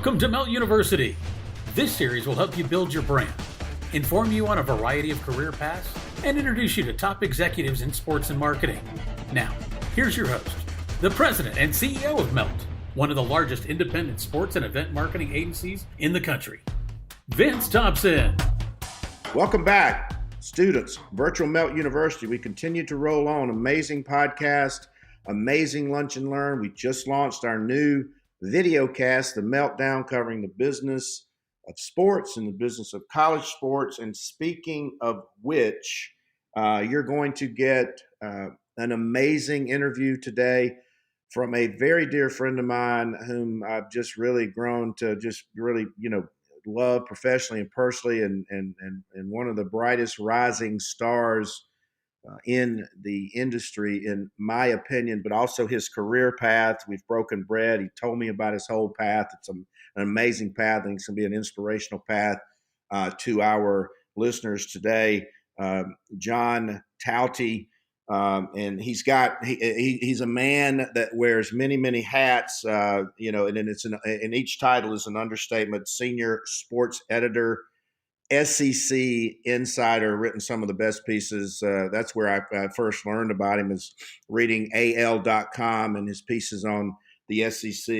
Welcome to Melt University. This series will help you build your brand, inform you on a variety of career paths, and introduce you to top executives in sports and marketing. Now, here's your host, the president and CEO of Melt, one of the largest independent sports and event marketing agencies in the country, Vince Thompson. Welcome back, students. Virtual Melt University. We continue to roll on. Amazing podcast, amazing lunch and learn. We just launched our new video cast, The Meltdown, covering the business of sports and the business of college sports. And speaking of which, you're going to get an amazing interview today from a very dear friend of mine whom I've just really grown to just really, love professionally and personally, and one of the brightest rising stars in the industry, in my opinion, but also his career path. We've broken bread. He told me about his whole path. It's an amazing path. I think it's going to be an inspirational path to our listeners today. John Talty, and he's a man that wears many, many hats, and and each title is an understatement. Senior sports editor, SEC insider, written some of the best pieces. That's where I first learned about him, is reading AL.com and his pieces on the SEC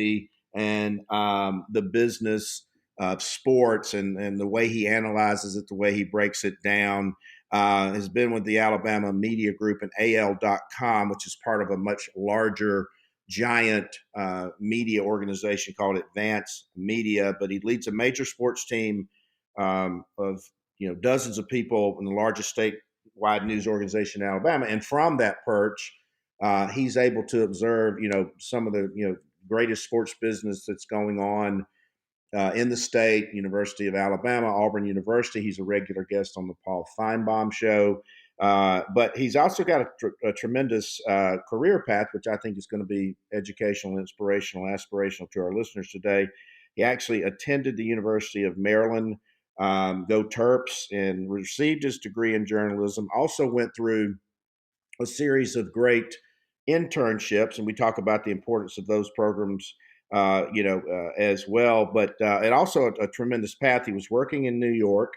and the business of sports and the way he analyzes it, the way he breaks it down. Has been with the Alabama Media Group and AL.com, which is part of a much larger, giant media organization called Advance Media. But he leads a major sports team of dozens of people in the largest statewide news organization in Alabama. And from that perch, he's able to observe some of the greatest sports business that's going on in the state. University of Alabama, Auburn University. He's a regular guest on the Paul Feinbaum show. But he's also got a tremendous career path, which I think is going to be educational, inspirational, aspirational to our listeners today. He actually attended the University of Maryland, Go Terps, and received his degree in journalism. Also went through a series of great internships, and we talk about the importance of those programs as well. But it also a tremendous path. He was working in New York,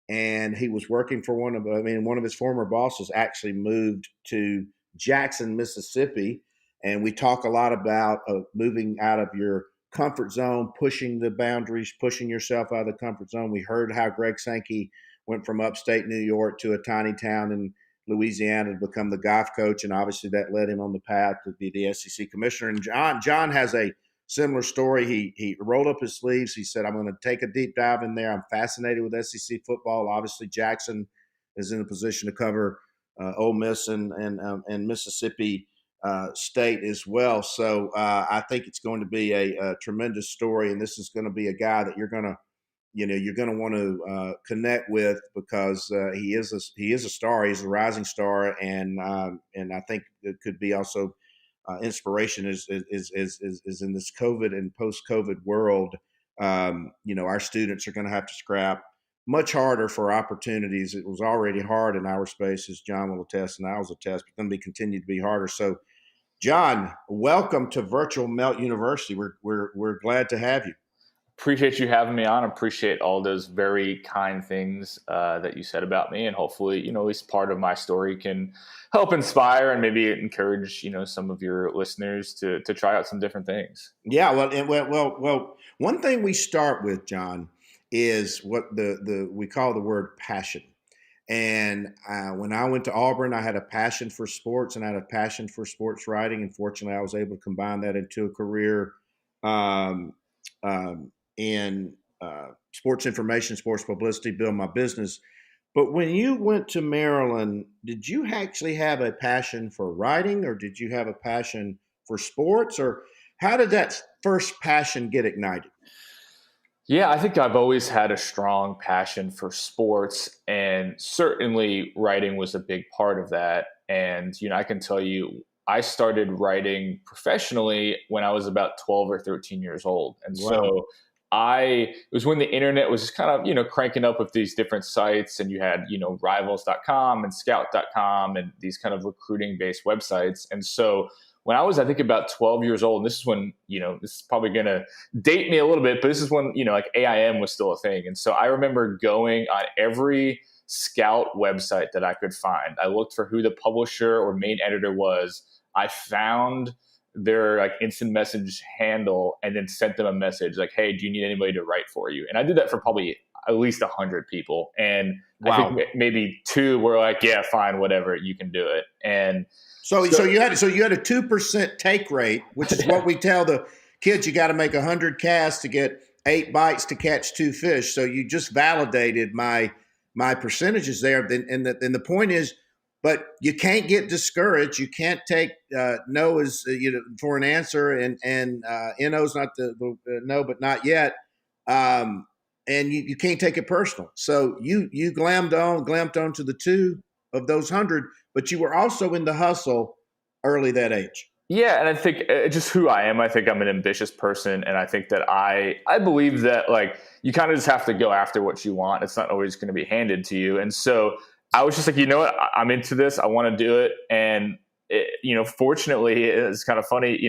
and he was working for one of his former bosses actually moved to Jackson, Mississippi. And we talk a lot about moving out of your comfort zone, pushing the boundaries, pushing yourself out of the comfort zone. We heard how Greg Sankey went from upstate New York to a tiny town in Louisiana to become the golf coach, and obviously that led him on the path to be the SEC commissioner. And John has a similar story. He rolled up his sleeves. He said, I'm going to take a deep dive in there. I'm fascinated with SEC football. Obviously, Jackson is in a position to cover Ole Miss and Mississippi State as well. So I think it's going to be a tremendous story, and this is going to be a guy that you're going to want to connect with, because he is a star. He's a rising star, and I think it could be also inspiration is in this COVID and post-COVID world. Our students are going to have to scrap much harder for opportunities. It was already hard in our space, as John will attest, and I will attest, but going to be continued to be harder. So, John, welcome to Virtual Melt University. We're glad to have you. Appreciate you having me on. Appreciate all those very kind things that you said about me, and hopefully, at least part of my story can help inspire and maybe encourage, some of your listeners to try out some different things. Yeah, well. One thing we start with, John, is what we call the word passion. And when I went to Auburn, I had a passion for sports and I had a passion for sports writing. And fortunately, I was able to combine that into a career in sports information, sports publicity, build my business. But when you went to Maryland, did you actually have a passion for writing, or did you have a passion for sports, or how did that first passion get ignited? Yeah, I think I've always had a strong passion for sports, and certainly writing was a big part of that. And, I can tell you, I started writing professionally when I was about 12 or 13 years old. And Wow. So it was when the internet was just kind of, cranking up with these different sites, and you had, rivals.com and scout.com and these kind of recruiting based websites. And so when I was, I think, about 12 years old, and this is when, this is probably going to date me a little bit, but this is when, like AIM was still a thing. And so I remember going on every Scout website that I could find. I looked for who the publisher or main editor was. I found their like instant message handle and then sent them a message like, hey, do you need anybody to write for you? And I did that for probably at least 100 people. And wow. I think maybe 2 were like, yeah, fine, whatever, you can do it. And so you had a 2% take rate, which is what we tell the kids. You got to make 100 casts to get 8 bites to catch 2 fish. So you just validated my percentages there. And the point is, but you can't get discouraged. You can't take no as for an answer, and NO's not the no, but not yet. And you can't take it personal. So you glammed on to the 2 of those 100, but you were also in the hustle early that age. Yeah, and I think just who I am, I think I'm an ambitious person, and I think that I believe that like you kind of just have to go after what you want. It's not always going to be handed to you, and so I was just like, you know what, I'm into this. I want to do it, and fortunately, it's kind of funny.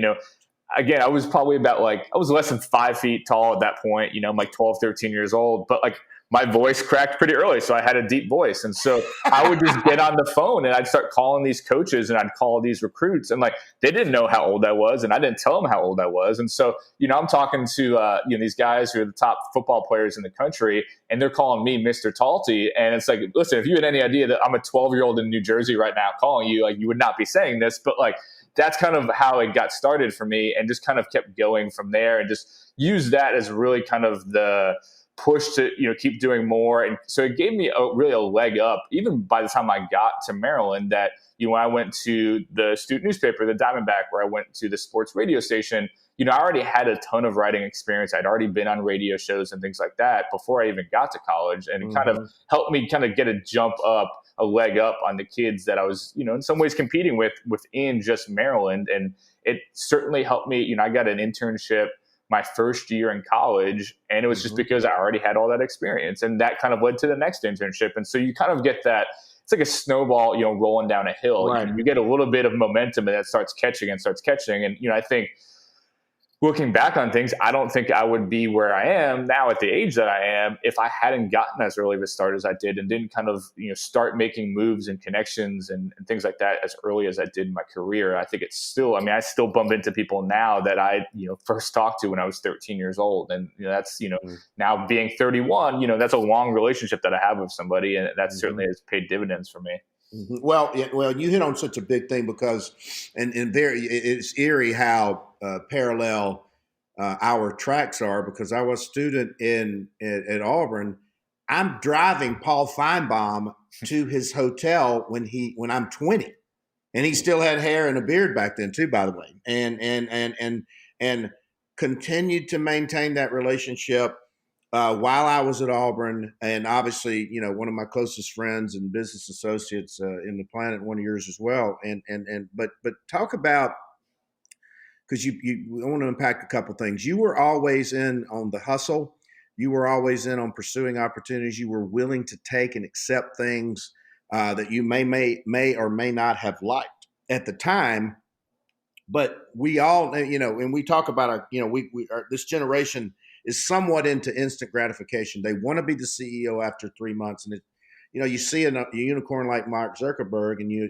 Again, I was probably about I was less than 5 feet tall at that point. I'm like 12, 13 years old, but like my voice cracked pretty early. So I had a deep voice. And so I would just get on the phone and I'd start calling these coaches and I'd call these recruits, and like, they didn't know how old I was and I didn't tell them how old I was. And so, I'm talking to, these guys who are the top football players in the country, and they're calling me Mr. Talty. And it's like, listen, if you had any idea that I'm a 12-year-old in New Jersey right now calling you, like, you would not be saying this, but like, that's kind of how it got started for me, and just kind of kept going from there, and just use that as really kind of the push to keep doing more. And so it gave me really a leg up, even by the time I got to Maryland, that when I went to the student newspaper, the Diamondback, where I went to the sports radio station, I already had a ton of writing experience. I'd already been on radio shows and things like that before I even got to college, and it kind of helped me kind of get a leg up on the kids that I was, in some ways competing with within just Maryland. And it certainly helped me. I got an internship my first year in college, and it was just because I already had all that experience, and that kind of led to the next internship. And so you kind of get that, it's like a snowball, rolling down a hill. Right. You get a little bit of momentum, and that starts catching. And I think looking back on things, I don't think I would be where I am now at the age that I am if I hadn't gotten as early of a start as I did, and didn't kind of, start making moves and connections and things like that as early as I did in my career. I think it's still, I still bump into people now that I, first talked to when I was 13 years old. And, that's, now being 31, that's a long relationship that I have with somebody, and that certainly has paid dividends for me. Well, you hit on such a big thing because, and it's eerie how parallel our tracks are, because I was a student at Auburn. I'm driving Paul Feinbaum to his hotel when I'm 20, and he still had hair and a beard back then too, by the way, and continued to maintain that relationship while I was at Auburn. And obviously, one of my closest friends and business associates in the planet, one of yours as well. But talk about, because I want to unpack a couple things. You were always in on the hustle. You were always in on pursuing opportunities. You were willing to take and accept things that you may or may not have liked at the time. But we all, and we talk about this generation is somewhat into instant gratification. They want to be the CEO after 3 months. And you see a unicorn like Mark Zuckerberg, and you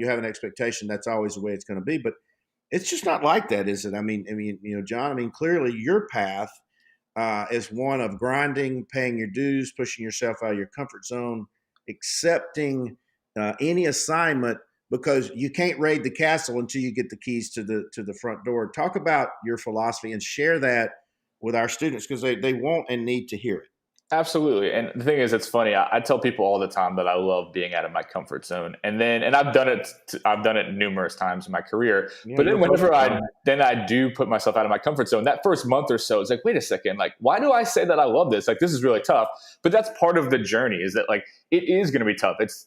have an expectation that's always the way it's going to be. But it's just not like that, is it? John, clearly your path is one of grinding, paying your dues, pushing yourself out of your comfort zone, accepting any assignment, because you can't raid the castle until you get the keys to the front door. Talk about your philosophy and share that with our students, because they want and need to hear it. Absolutely. And the thing is, it's funny. I tell people all the time that I love being out of my comfort zone. And I've done it numerous times in my career. Yeah, but then whenever I do put myself out of my comfort zone, that first month or so, it's like, wait a second, like, why do I say that I love this? Like, this is really tough. But that's part of the journey, is that like, it is going to be tough. It's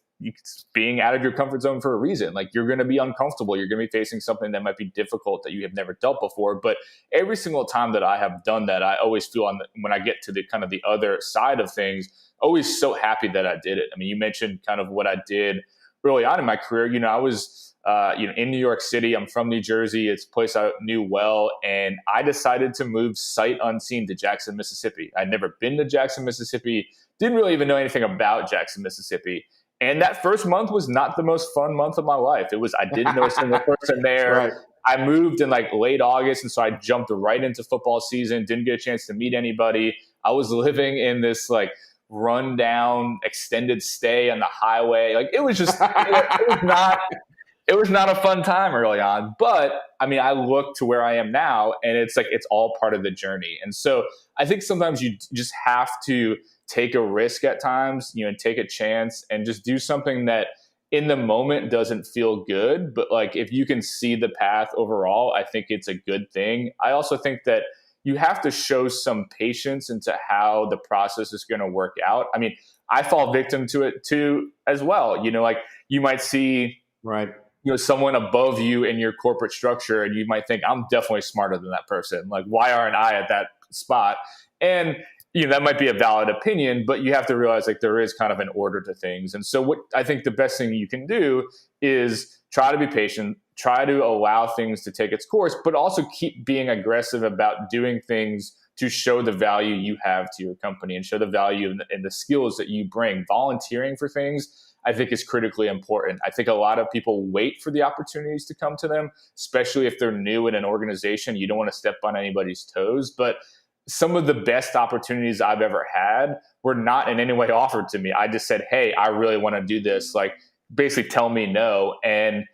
being out of your comfort zone for a reason. Like, you're going to be uncomfortable. You're going to be facing something that might be difficult that you have never dealt before. But every single time that I have done that, I always feel when I get to the kind of the other side of things, always so happy that I did it. You mentioned kind of what I did early on in my career. I was in New York City. I'm from New Jersey. It's a place I knew well. And I decided to move sight unseen to Jackson, Mississippi. I'd never been to Jackson, Mississippi. Didn't really even know anything about Jackson, Mississippi. And that first month was not the most fun month of my life. I didn't know a single person there. Right. I moved in like late August. And so I jumped right into football season, didn't get a chance to meet anybody. I was living in this like rundown extended stay on the highway. Like it was just, it was not a fun time early on. But I mean, I look to where I am now and it's like, it's all part of the journey. And so I think sometimes you just have to take a risk at times, take a chance and just do something that in the moment doesn't feel good. But like, if you can see the path overall, I think it's a good thing. I also think that you have to show some patience into how the process is going to work out. I mean, I fall victim to it too, as well. Like you might see, right, someone above you in your corporate structure, and you might think, I'm definitely smarter than that person. Like, why aren't I at that spot? And that might be a valid opinion, but you have to realize like there is kind of an order to things. And so what I think the best thing you can do is try to be patient, try to allow things to take its course, but also keep being aggressive about doing things to show the value you have to your company and show the value in the skills that you bring. Volunteering for things, I think, is critically important. I think a lot of people wait for the opportunities to come to them, especially if they're new in an organization. You don't want to step on anybody's toes, but some of the best opportunities I've ever had were not in any way offered to me. I just said, hey, I really want to do this. Like, basically tell me no. And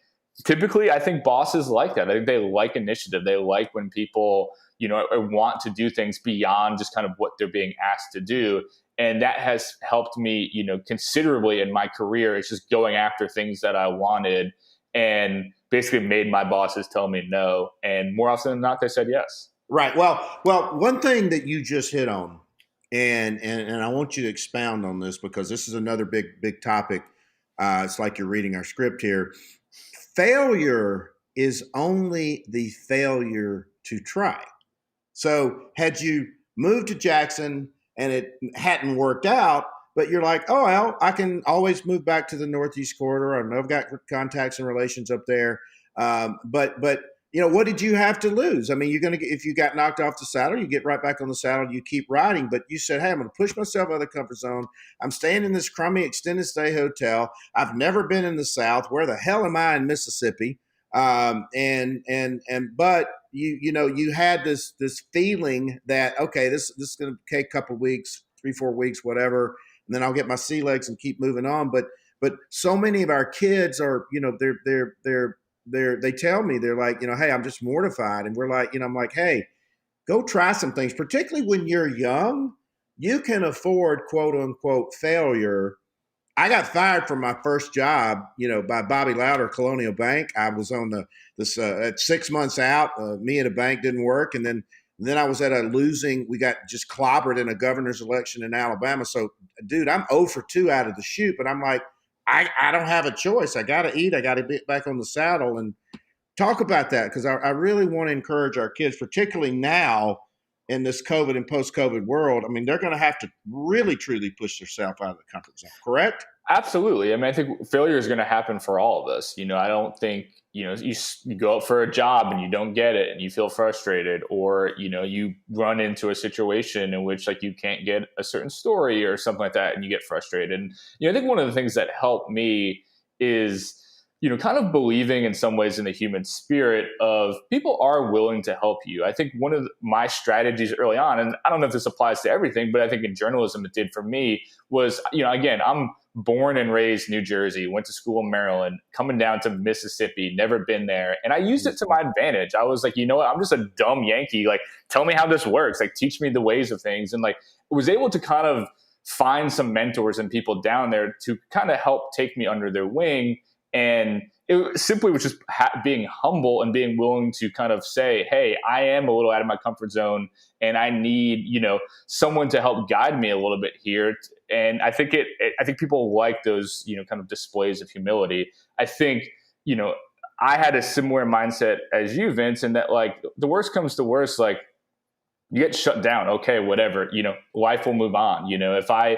typically, I think bosses like that. I think they like initiative. They like when people, want to do things beyond just kind of what they're being asked to do. And that has helped me, considerably in my career. It's just going after things that I wanted and basically made my bosses tell me no. And more often than not, they said yes. Right. Well, one thing that you just hit on, and I want you to expound on this because this is another big topic. It's like you're reading our script here. Failure is only the failure to try. So had you moved to Jackson and it hadn't worked out, but you're like, oh, well, I can always move back to the Northeast corridor. I know I've got contacts and relations up there. But what did you have to lose? I mean, you're going to get, if you got knocked off the saddle, you get right back on the saddle, you keep riding. But you said, hey, I'm going to push myself out of the comfort zone. I'm staying in this crummy extended stay hotel. I've never been in the South. Where the hell am I in Mississippi? But you had this feeling that, okay, this is going to take a couple of weeks, 3-4 weeks, whatever. And then I'll get my sea legs and keep moving on. But so many of our kids are, they tell me, they're like, hey, I'm just mortified. And we're like, I'm like, hey, go try some things, particularly when you're young. You can afford, quote unquote, failure. I got fired from my first job, by Bobby Louder, Colonial Bank. I was on at 6 months out. Me at a bank didn't work. And then I was at we got just clobbered in a governor's election in Alabama. So, dude, I'm 0 for 2 out of the chute, but I'm like, I don't have a choice. I got to eat. I got to get back on the saddle and talk about that because I really want to encourage our kids, particularly now in this COVID and post-COVID world. I mean, they're going to have to really, truly push themselves out of the comfort zone, correct? Absolutely. I mean, I think failure is going to happen for all of us. I don't think, you go out for a job and you don't get it and you feel frustrated, or, you run into a situation in which like you can't get a certain story or something like that and you get frustrated. And, I think one of the things that helped me is, kind of believing in some ways in the human spirit of people are willing to help you. I think one of my strategies early on, and I don't know if this applies to everything, but I think in journalism it did for me, was, again, I'm born and raised New Jersey, went to school in Maryland, coming down to Mississippi, never been there. And I used it to my advantage. I was like, you know what? I'm just a dumb Yankee. Like, tell me how this works. Like, teach me the ways of things. And like, was able to kind of find some mentors and people down there to kind of help take me under their wing. And it simply was just being humble and being willing to kind of say, hey, I am a little out of my comfort zone and I need, someone to help guide me a little bit here. And I think I think people like those, kind of displays of humility. I think, I had a similar mindset as you, Vince, in that like the worst comes to worst, like you get shut down. Okay, whatever, life will move on. If I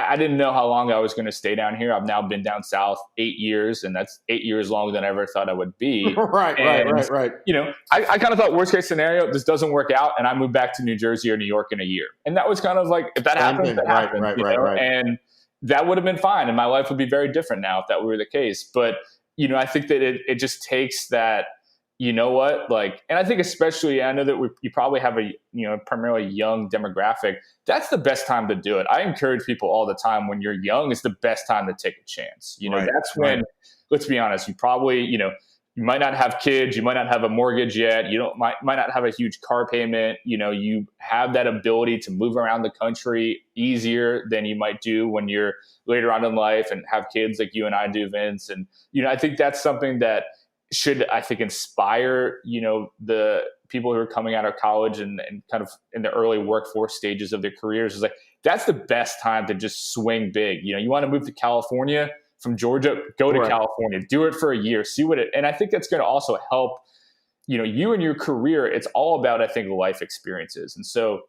I didn't know how long I was going to stay down here. I've now been down south 8 years, and that's 8 years longer than I ever thought I would be. Right. You know, I kind of thought worst case scenario, this doesn't work out, and I move back to New Jersey or New York in a year. And that was kind of like, if that happens, that happens. Right. And that would have been fine, and my life would be very different now if that were the case. But, you know, I think that it just takes that, you know what, like, and I think especially, I know that you probably have a, you know, primarily young demographic. That's the best time to do it. I encourage people all the time, when you're young, it's the best time to take a chance. You know, that's when, let's be honest, you probably, you know, you might not have kids, you might not have a mortgage yet, might not have a huge car payment. You know, you have that ability to move around the country easier than you might do when you're later on in life and have kids like you and I do, Vince. And, you know, I think that's something that should, I think, inspire, you know, the people who are coming out of college and kind of in the early workforce stages of their careers. Is like, that's the best time to just swing big. You know, you want to move to California from Georgia, go to California, do it for a year, see what it, and I think that's going to also help, you know, you and your career. It's all about, I think, life experiences. And so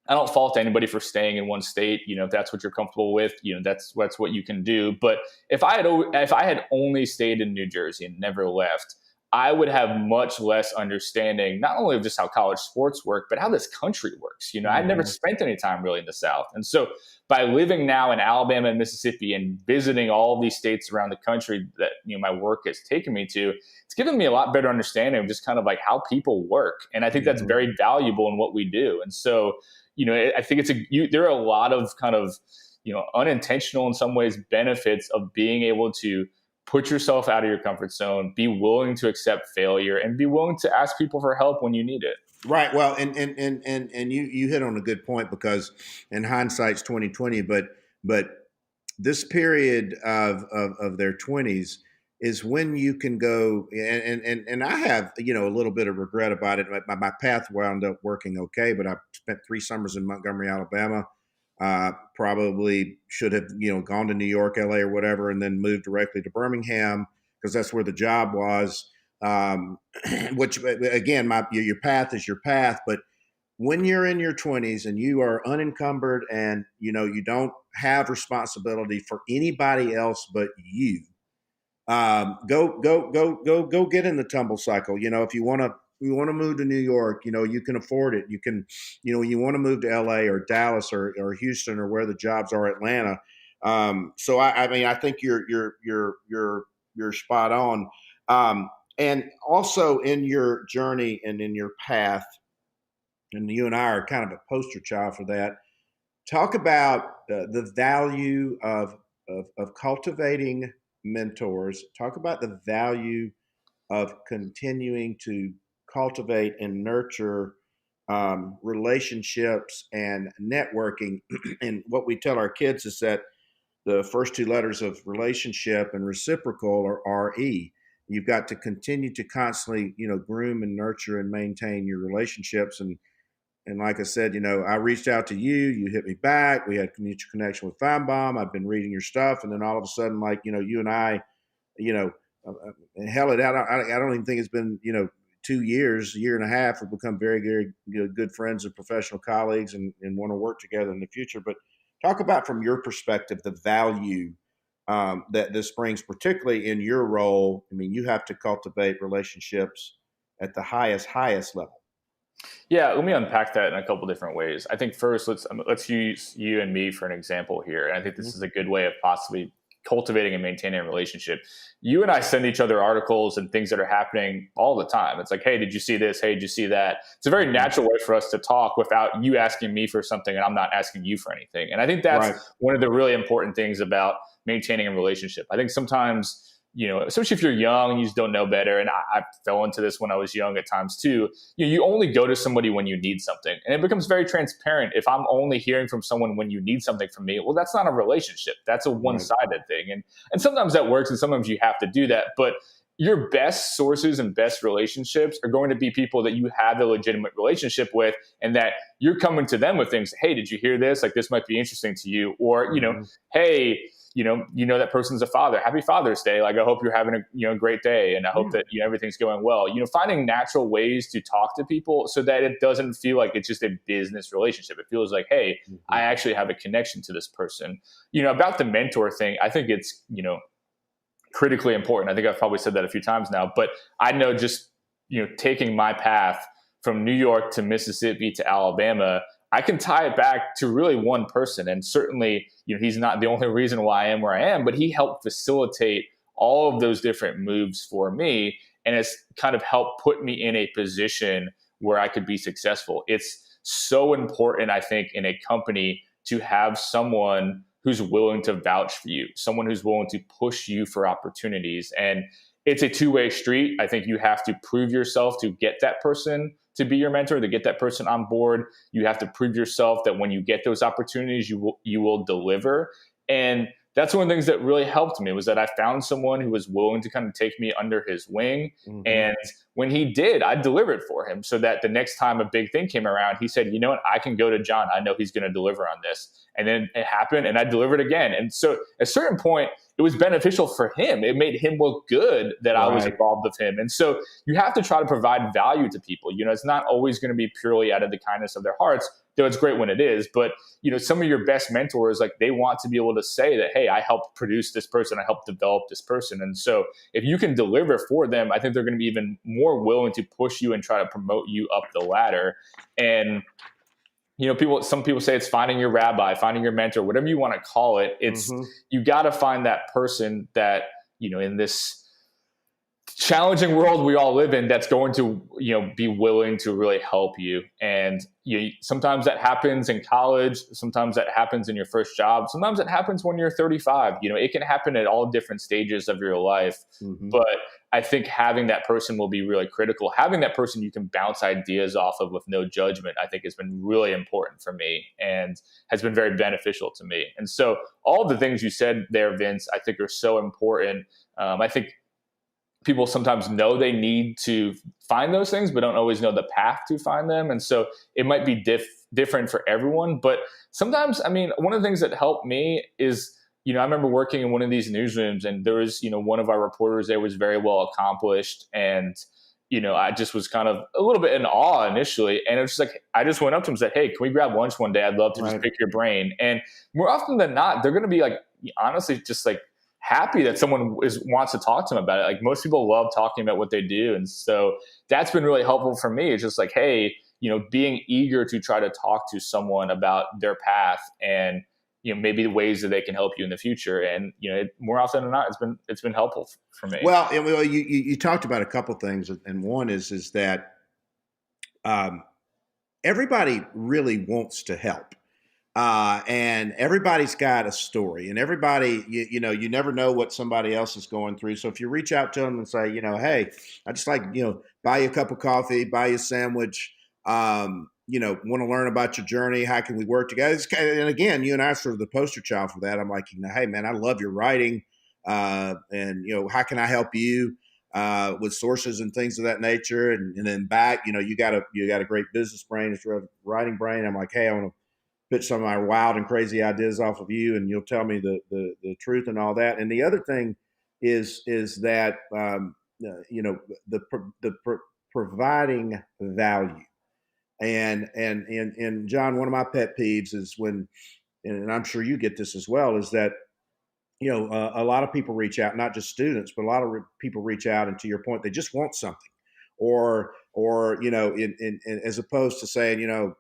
I don't fault anybody for staying in one state. You know, if that's what you're comfortable with, you know, that's what you can do. But if I had only stayed in New Jersey and never left, I would have much less understanding, not only of just how college sports work, but how this country works. You know, I'd never spent any time really in the South. And so by living now in Alabama and Mississippi and visiting all of these states around the country that, you know, my work has taken me to, it's given me a lot better understanding of just kind of like how people work. And I think that's very valuable in what we do. And so, you know, I think there are a lot of kind of, you know, unintentional in some ways benefits of being able to put yourself out of your comfort zone, be willing to accept failure, and be willing to ask people for help when you need it. Right. Well, and you hit on a good point, because in hindsight's 2020, but this period of their 20s is when you can go, and I have, you know, a little bit of regret about it. My path wound up working okay, but I spent 3 summers in Montgomery, Alabama. Probably should have, you know, gone to New York, LA, or whatever, and then moved directly to Birmingham, because that's where the job was. Which, again, your path is your path. But when you're in your 20s and you are unencumbered, and, you know, you don't have responsibility for anybody else but you, go get in the tumble cycle. You know, if you want to move to New York, you know, you can afford it. You can, you know, you want to move to LA or Dallas or Houston or where the jobs are, Atlanta. So I mean, I think you're spot on. And also in your journey and in your path, and you and I are kind of a poster child for that. Talk about the value of cultivating mentors. Talk about the value of continuing to cultivate and nurture relationships and networking. And what we tell our kids is that the first 2 letters of relationship and reciprocal are RE. You've got to continue to constantly, you know, groom and nurture and maintain your relationships. And like I said, you know, I reached out to you, you hit me back. We had mutual connection with Feinbaum. I've been reading your stuff. And then all of a sudden, like, you know, you and I, you know, hell it out. I don't even think it's been, you know, 2 years, a year and a half. We've become very, very, you know, good friends and professional colleagues, and want to work together in the future. But talk about, from your perspective, the value that this brings, particularly in your role. I mean, you have to cultivate relationships at the highest level. Yeah, let me unpack that in a couple different ways. I think first, let's use you and me for an example here. And I think this is a good way of possibly cultivating and maintaining a relationship. You and I send each other articles and things that are happening all the time. It's like, hey, did you see this? Hey, did you see that? It's a very natural way for us to talk without you asking me for something and I'm not asking you for anything. And I think that's one of the really important things about maintaining a relationship. I think sometimes, you know, especially if you're young and you just don't know better, and I fell into this when I was young at times too, you only go to somebody when you need something. And it becomes very transparent. If I'm only hearing from someone when you need something from me, well, that's not a relationship. That's a one-sided thing. And sometimes that works, and sometimes you have to do that. But your best sources and best relationships are going to be people that you have a legitimate relationship with, and that you're coming to them with things. Hey, did you hear this? Like, this might be interesting to you. Or, you know, hey, that person's a father. Happy Father's Day. Like, I hope you're having a great day, and I hope that everything's going well. Finding natural ways to talk to people so that it doesn't feel like it's just a business relationship. It feels like, hey, I actually have a connection to this person. About the mentor thing, I think it's critically important. I think I've probably said that a few times now, but I know just taking my path from New York to Mississippi to Alabama, I can tie it back to really one person. And certainly, he's not the only reason why I am where I am, but he helped facilitate all of those different moves for me. And it's kind of helped put me in a position where I could be successful. It's so important, I think, in a company to have someone who's willing to vouch for you, someone who's willing to push you for opportunities. And it's a two-way street. I think you have to prove yourself to get that person to be your mentor, to get that person on board. You have to prove yourself that when you get those opportunities, you will deliver. And that's one of the things that really helped me, was that I found someone who was willing to kind of take me under his wing. And when he did, I delivered for him, so that the next time a big thing came around, he said, you know what, I can go to John. I know he's going to deliver on this. And then it happened, and I delivered again. And so at a certain point, it was beneficial for him. It made him look good that I was involved with him. And so you have to try to provide value to people. It's not always going to be purely out of the kindness of their hearts, though it's great when it is. But, some of your best mentors, like, they want to be able to say that, hey, I helped produce this person. I helped develop this person. And so if you can deliver for them, I think they're going to be even more willing to push you and try to promote you up the ladder. And some people say it's finding your rabbi, finding your mentor, whatever you want to call it. It's you got to find that person that, in this challenging world we all live in, that's going to, be willing to really help you. And sometimes that happens in college. Sometimes that happens in your first job. Sometimes it happens when you're 35. It can happen at all different stages of your life. But I think having that person will be really critical. Having that person you can bounce ideas off of with no judgment, I think, has been really important for me and has been very beneficial to me. And so all of the things you said there, Vince, I think are so important. I think people sometimes know they need to find those things, but don't always know the path to find them. And so it might be different for everyone. But sometimes, one of the things that helped me is, I remember working in one of these newsrooms, and there was, one of our reporters there was very well accomplished. And, I just was kind of a little bit in awe initially. And it was just like, I just went up to him and said, hey, can we grab lunch one day? I'd love to just pick your brain. And more often than not, they're going to be like, honestly, just like happy that someone wants to talk to them about it. Like, most people love talking about what they do. And so that's been really helpful for me. It's just like, hey, being eager to try to talk to someone about their path and, maybe the ways that they can help you in the future. And, more often than not, it's been helpful for me. Well, you talked about a couple things, and one is that everybody really wants to help. And everybody's got a story, and everybody, you never know what somebody else is going through. So if you reach out to them and say, hey, I just like, buy you a cup of coffee, buy you a sandwich, want to learn about your journey. How can we work together? And again, you and I are sort of the poster child for that. I'm like, hey man, I love your writing. And how can I help you with sources and things of that nature? And then back, you got a great business brain, it's a writing brain. I'm like, hey, I want to pitch some of my wild and crazy ideas off of you, and you'll tell me the truth and all that. And the other thing is that providing value. And John, one of my pet peeves is when, and I'm sure you get this as well, is that a lot of people reach out, not just students, but a lot of people reach out, and to your point, they just want something, or in as opposed to saying,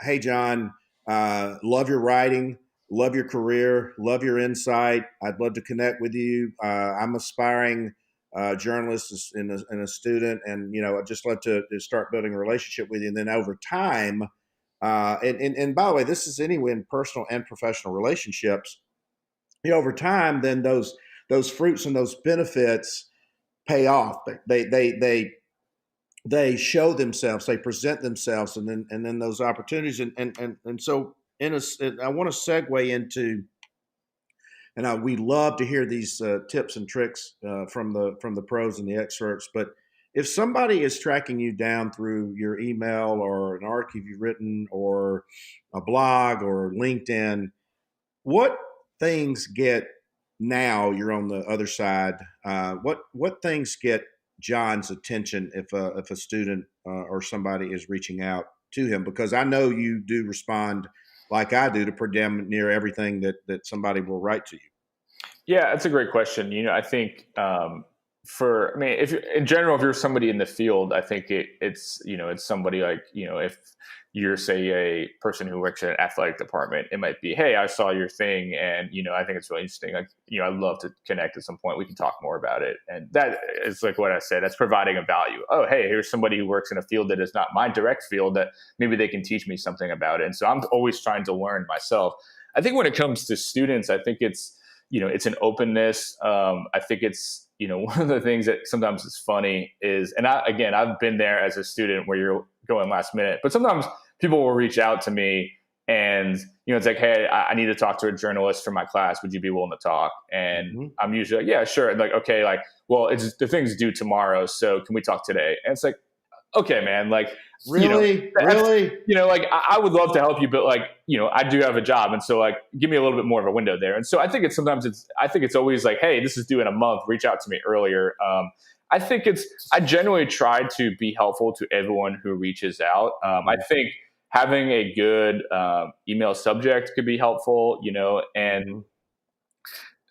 hey John, love your writing, love your career, love your insight. I'd love to connect with you. I'm aspiring journalist and a student, and I'd just love to start building a relationship with you. And then over time, and by the way, this is anyway in personal and professional relationships. Over time, then those fruits and those benefits pay off. They show themselves, they present themselves, and then those opportunities, and so I want to segue into, and we love to hear these tips and tricks from the pros and the experts. But if somebody is tracking you down through your email or an article you've written or a blog or LinkedIn, what things get, now you're on the other side, what things get John's attention if a student or somebody is reaching out to him? Because I know you do respond like I do to pretty damn near everything that somebody will write to you. Yeah, that's a great question. I think if in general, if you're somebody in the field, I think it's somebody like, if you're, say, a person who works in an athletic department, it might be, hey, I saw your thing and, I think it's really interesting. Like, I'd love to connect at some point. We can talk more about it. And that is like what I said, that's providing a value. Oh, hey, here's somebody who works in a field that is not my direct field that maybe they can teach me something about it. And so I'm always trying to learn myself. I think when it comes to students, I think it's an openness. I think it's, one of the things that sometimes is funny is, and I've been there as a student where you're going last minute, but sometimes people will reach out to me and, it's like, hey, I need to talk to a journalist for my class. Would you be willing to talk? And I'm usually like, yeah, sure. And like, okay, like, well, the thing's due tomorrow, so can we talk today? And it's like, okay, man, like, really, like I would love to help you, but like, I do have a job. And so like, give me a little bit more of a window there. And so I think I think it's always like, hey, this is due in a month, reach out to me earlier. I generally try to be helpful to everyone who reaches out. I think having a good email subject could be helpful, and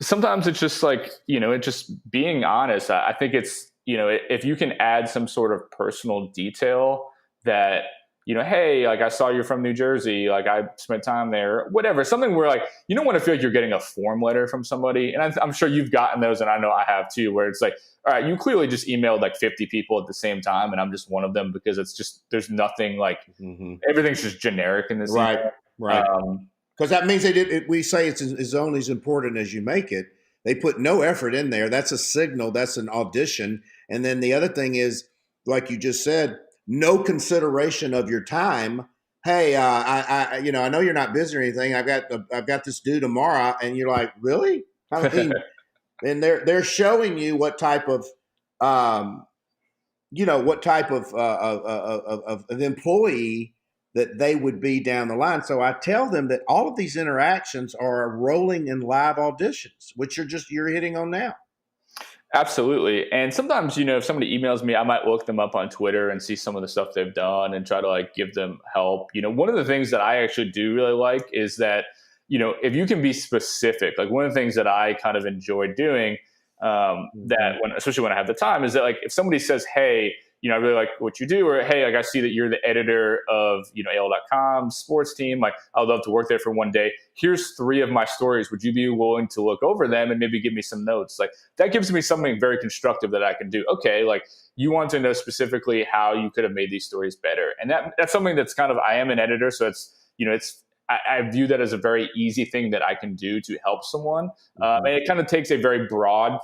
sometimes it's just like, it's just being honest. I think it's, if you can add some sort of personal detail that, hey, like I saw you're from New Jersey, like I spent time there, whatever, something where like, you don't want to feel like you're getting a form letter from somebody. And I'm sure you've gotten those, and I know I have too, where it's like, all right, you clearly just emailed like 50 people at the same time, and I'm just one of them, because it's just, there's nothing like, everything's just generic in this. Right. Because that means we say it's only as important as you make it. They put no effort in there. That's a signal. That's an audition. And then the other thing is, like you just said, no consideration of your time. Hey, I know you're not busy or anything. I've got this due tomorrow, and you're like, really? I mean, and they're showing you what type of of employee that they would be down the line. So I tell them that all of these interactions are rolling in live auditions, which you're hitting on now. Absolutely. And sometimes, if somebody emails me, I might look them up on Twitter and see some of the stuff they've done and try to like give them help. One of the things that I actually do really like is that, if you can be specific, like one of the things that I kind of enjoy doing, especially when I have the time, is that like, if somebody says, hey, I really like what you do, or hey, like I see that you're the editor of, AL.com sports team. Like, I would love to work there for one day. Here's 3 of my stories. Would you be willing to look over them and maybe give me some notes? Like, that gives me something very constructive that I can do. Okay, like you want to know specifically how you could have made these stories better. And that's something that's kind of, I am an editor. So I view that as a very easy thing that I can do to help someone. And it kind of takes a very broad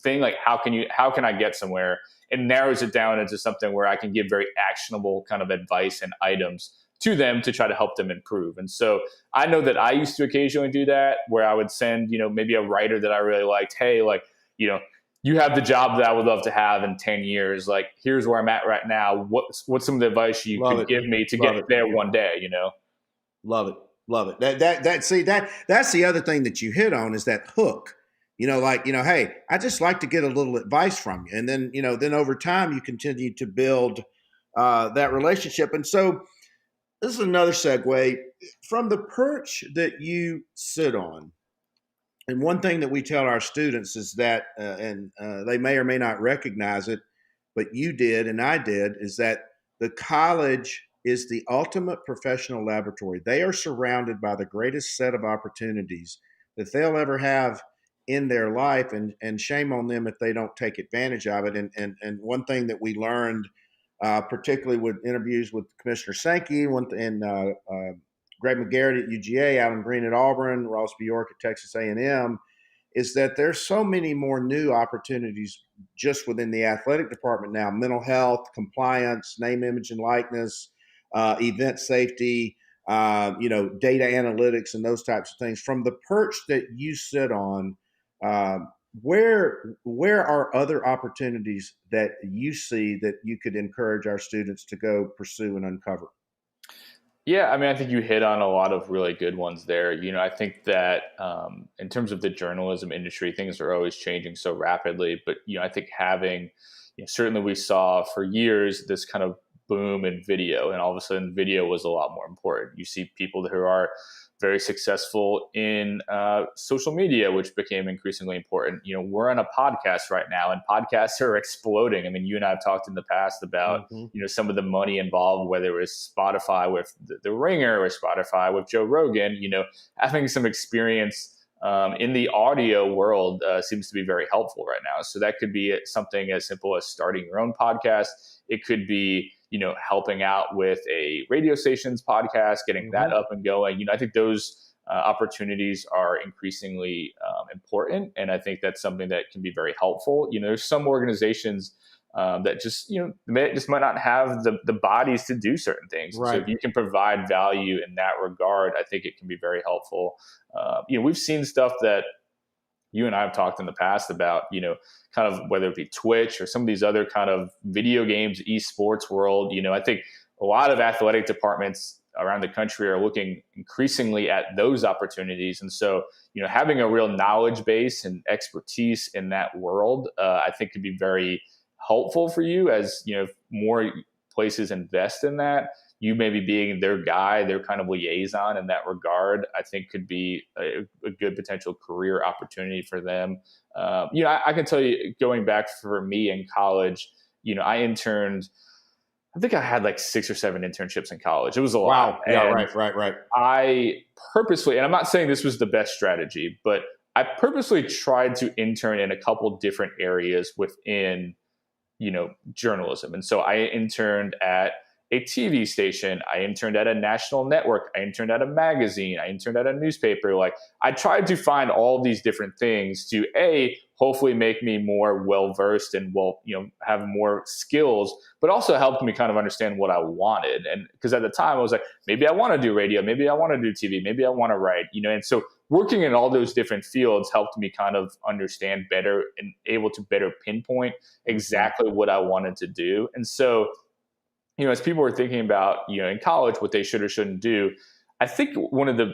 thing, like how can I get somewhere, and narrows it down into something where I can give very actionable kind of advice and items to them to try to help them improve. And so I know that I used to occasionally do that, where I would send, maybe a writer that I really liked, hey, like, you have the job that I would love to have in 10 years. Like, here's where I'm at right now. What's some of the advice you could give me to get there one day, Love it. That's the other thing that you hit on, is that hook. Hey, I just like to get a little advice from you. And then, then over time you continue to build that relationship. And so this is another segue from the perch that you sit on. And one thing that we tell our students is that, they may or may not recognize it, but you did and I did, is that the college is the ultimate professional laboratory. They are surrounded by the greatest set of opportunities that they'll ever have in their life, and shame on them if they don't take advantage of it. And one thing that we learned, particularly with interviews with Commissioner Sankey and Greg McGarrett at UGA, Alan Green at Auburn, Ross Bjork at Texas A&M, is that there's so many more new opportunities just within the athletic department now: mental health, compliance, name, image, and likeness, event safety, data analytics, and those types of things. From the perch that you sit on, where are other opportunities that you see that you could encourage our students to go pursue and uncover? Yeah, I mean, I think you hit on a lot of really good ones there. I think that in terms of the journalism industry, things are always changing so rapidly. But I think having, certainly we saw for years this kind of boom in video, and all of a sudden, video was a lot more important. You see people who are very successful in social media, which became increasingly important. We're on a podcast right now, and podcasts are exploding. I mean, you and I have talked in the past about some of the money involved, whether it was Spotify with the Ringer or Spotify with Joe Rogan. Having some experience in the audio world seems to be very helpful right now. So that could be something as simple as starting your own podcast. It could be helping out with a radio station's podcast, getting that up and going. I think those opportunities are increasingly important. And I think that's something that can be very helpful. There's some organizations that just might not have the bodies to do certain things. Right. So if you can provide value in that regard, I think it can be very helpful. We've seen stuff that you and I have talked in the past about, kind of whether it be Twitch or some of these other kind of video games, esports world. I think a lot of athletic departments around the country are looking increasingly at those opportunities. And so, having a real knowledge base and expertise in that world, I think could be very helpful for you as, more places invest in that. You maybe being their guy, their kind of liaison in that regard, I think could be a good potential career opportunity for them. I can tell you, going back for me in college, I interned. I think I had like 6 or 7 internships in college. It was a lot. Wow. Yeah, and right. I purposely, and I'm not saying this was the best strategy, but I purposely tried to intern in a couple different areas within, journalism. And so I interned at a TV station. I interned at a national network. I interned at a magazine. I interned at a newspaper. Like, I tried to find all these different things to hopefully make me more well-versed and have more skills, but also helped me kind of understand what I wanted. And because at the time I was like, maybe I want to do radio, maybe I want to do TV, maybe I want to write, and so working in all those different fields helped me kind of understand better and able to better pinpoint exactly what I wanted to do. And so, as people were thinking about, in college, what they should or shouldn't do, I think one of the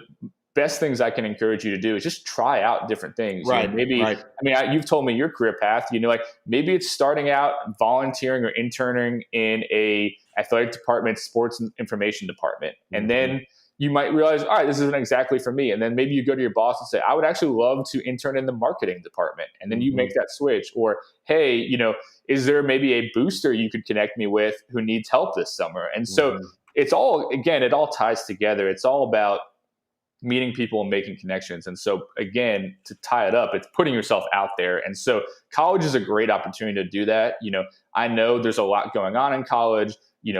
best things I can encourage you to do is just try out different things. Right. I mean, you've told me your career path, like maybe it's starting out volunteering or interning in a athletic department, sports information department. And then you might realize, all right, this isn't exactly for me. And then maybe you go to your boss and say, I would actually love to intern in the marketing department. And then you make that switch. Or, hey, is there maybe a booster you could connect me with who needs help this summer? And so it's all, again, it all ties together. It's all about meeting people and making connections. And so, again, to tie it up, it's putting yourself out there. And so college is a great opportunity to do that. I know there's a lot going on in college.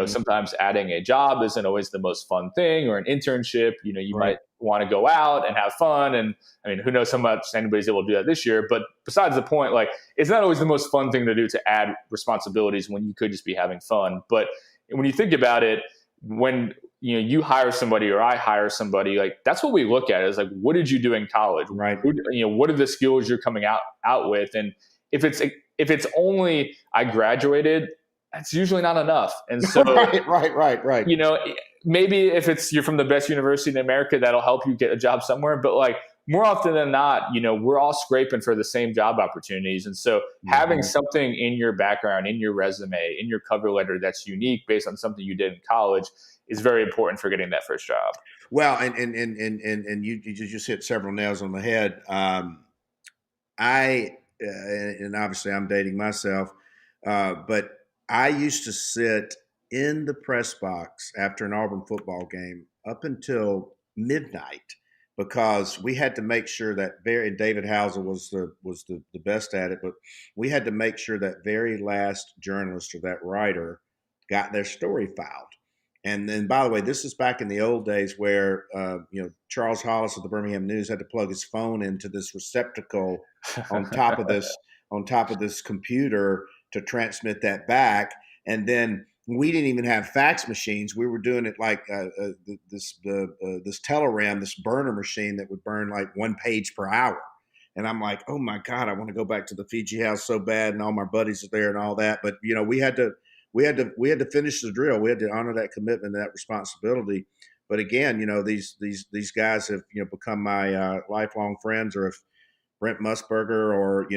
Sometimes adding a job isn't always the most fun thing, or an internship. You might want to go out and have fun. And I mean, who knows how much anybody's able to do that this year. But besides the point, like, it's not always the most fun thing to do to add responsibilities when you could just be having fun. But when you think about it, when you hire somebody or I hire somebody, like, that's what we look at is like, what did you do in college? Right. What are the skills you're coming out with? And if it's only I graduated, that's usually not enough. And so, right. Maybe if you're from the best university in America, that'll help you get a job somewhere. But like, more often than not, we're all scraping for the same job opportunities. And so having something in your background, in your resume, in your cover letter that's unique based on something you did in college is very important for getting that first job. Well, and you just hit several nails on the head. And obviously I'm dating myself, but I used to sit in the press box after an Auburn football game up until midnight, because we had to make sure that David Housel was the best at it, but we had to make sure that very last journalist or that writer got their story filed. And then, by the way, this is back in the old days where Charles Hollis of the Birmingham News had to plug his phone into this receptacle on top of this computer to transmit that back. And then we didn't even have fax machines. We were doing it like this Teleram, this burner machine that would burn like 1 page per hour. And I'm like, oh my God, I want to go back to the Fiji house so bad, and all my buddies are there and all that. But we had to finish the drill. We had to honor that commitment and that responsibility. but again, these guys have become my lifelong friends. Or if Brent Musburger or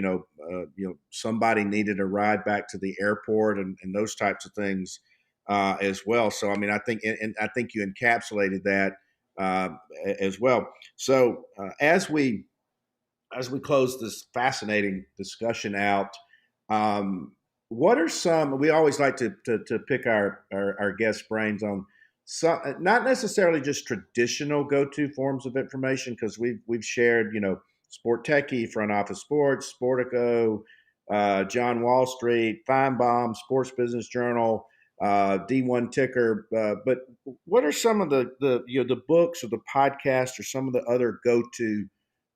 somebody needed a ride back to the airport and those types of things as well. So I mean, I think and I think you encapsulated that as well. So as we close this fascinating discussion out, what are some? We always like to pick our guest brains on some, not necessarily just traditional go-to forms of information, because we've shared, Sport Techie, Front Office Sports, Sportico, John Wall Street, Feinbaum, Sports Business Journal, D1 Ticker. But what are some of the books or the podcasts or some of the other go-to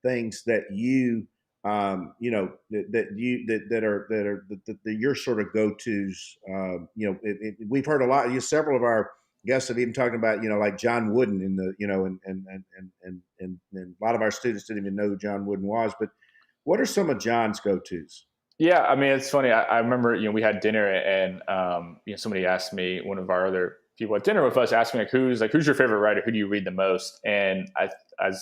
things that you that you're sort of go-tos? We've heard a lot. Several of our guests have even talked about like John Wooden in the and a lot of our students didn't even know who John Wooden was. But what are some of John's go-tos? Yeah, I mean, it's funny. I remember, we had dinner and somebody asked me, one of our other people at dinner with us asked me who's your favorite writer? Who do you read the most? And I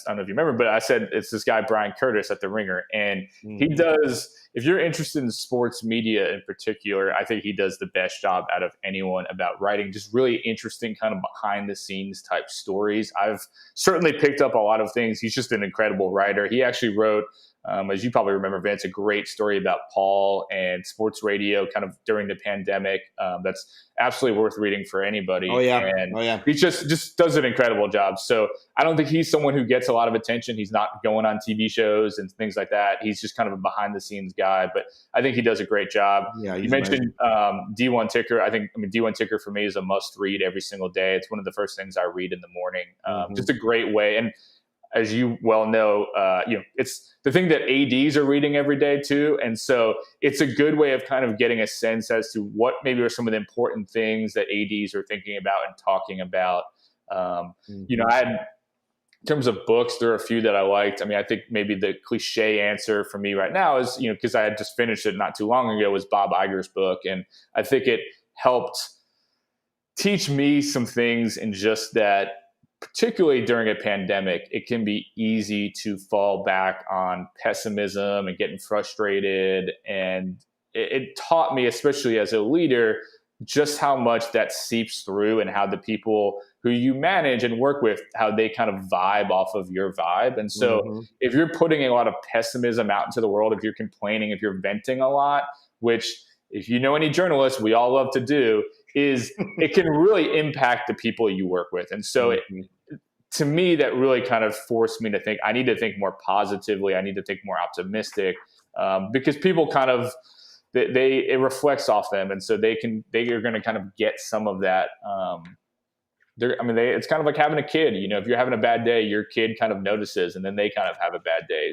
don't know if you remember, but I said it's this guy Brian Curtis at The Ringer, and he does. If you're interested in sports media in particular, I think he does the best job out of anyone about writing just really interesting kind of behind the scenes type stories. I've certainly picked up a lot of things. He's just an incredible writer. He actually wrote, as you probably remember, Vince, a great story about Paul and sports radio kind of during the pandemic. That's absolutely worth reading for anybody. Oh yeah. And he just does an incredible job. So I don't think he's someone who gets a lot of attention. He's not going on TV shows and things like that. He's just kind of a behind the scenes guy, but I think he does a great job. Yeah, you mentioned D1 Ticker. D1 Ticker for me is a must read every single day. It's one of the first things I read in the morning. Just a great way. And as you well know, it's the thing that ADs are reading every day too. And so it's a good way of kind of getting a sense as to what maybe are some of the important things that ADs are thinking about and talking about. I had, in terms of books, there are a few that I liked. I mean, I think maybe the cliche answer for me right now is, because I had just finished it not too long ago, was Bob Iger's book. And I think it helped teach me some things in just that, particularly during a pandemic, it can be easy to fall back on pessimism and getting frustrated. And it taught me, especially as a leader, just how much that seeps through and how the people who you manage and work with, how they kind of vibe off of your vibe. And so if you're putting a lot of pessimism out into the world, if you're complaining, if you're venting a lot, which if you know any journalists, we all love to do, is it can really impact the people you work with. And so to me, that really kind of forced me to think, I need to think more positively. I need to think more optimistic, because people kind of, it reflects off them. And so they are going to kind of get some of that. It's kind of like having a kid. If you're having a bad day, your kid kind of notices, and then they kind of have a bad day.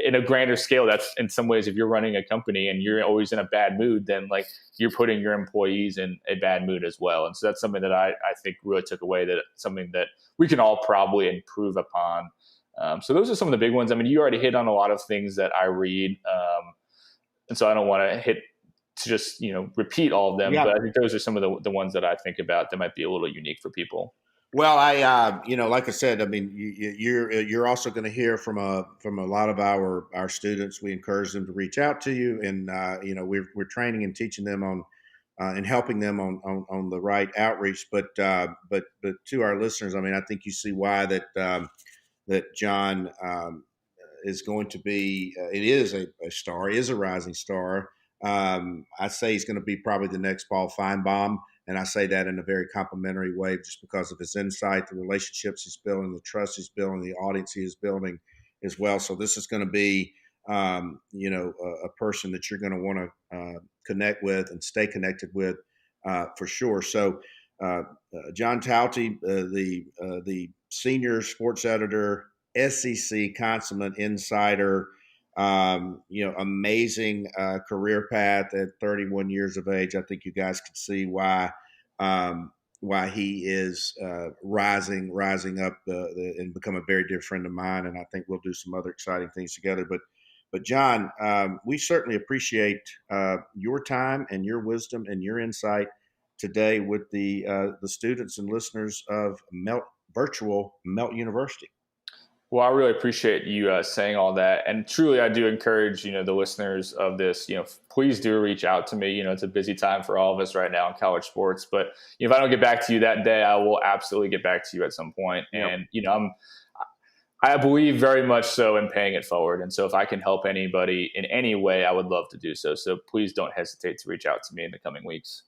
In a grander scale, that's in some ways, if you're running a company and you're always in a bad mood, then like you're putting your employees in a bad mood as well. And so that's something that I think really took away, that something that we can all probably improve upon. So those are some of the big ones. I mean, you already hit on a lot of things that I read. And so I don't want to just repeat all of them, but I think those are some of the ones that I think about that might be a little unique for people. Well, I like I said, I mean, you're also going to hear from a lot of our students. We encourage them to reach out to you, and we're training and teaching them on and helping them on the right outreach. But to our listeners, I mean, I think you see why that John is going to be. It is a star. He is a rising star. I say he's going to be probably the next Paul Feinbaum, and I say that in a very complimentary way, just because of his insight, the relationships he's building, the trust he's building, the audience he is building as well. So this is going to be, a person that you're going to want to connect with and stay connected with for sure. So John Talty, the senior sports editor, SEC consummate insider. Amazing career path at 31 years of age. I think you guys can see why he is rising up and become a very dear friend of mine. And I think we'll do some other exciting things together. But John, we certainly appreciate your time and your wisdom and your insight today with the students and listeners of Melt virtual Melt University. Well, I really appreciate you saying all that. And truly, I do encourage, the listeners of this, please do reach out to me. It's a busy time for all of us right now in college sports. But if I don't get back to you that day, I will absolutely get back to you at some point. Yep. And, I believe very much so in paying it forward. And so if I can help anybody in any way, I would love to do so. So please don't hesitate to reach out to me in the coming weeks.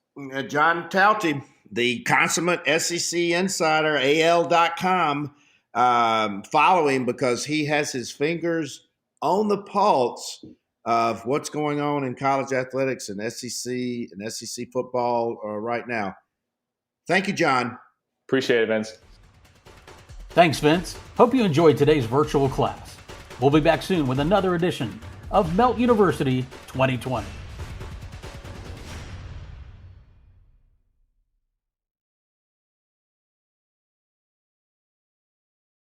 John Talty, the consummate SEC insider, AL.com, follow him because he has his fingers on the pulse of what's going on in college athletics and SEC football right now. Thank you, John. Appreciate it, Vince. Thanks, Vince. Hope you enjoyed today's virtual class. We'll be back soon with another edition of Melt University 2020.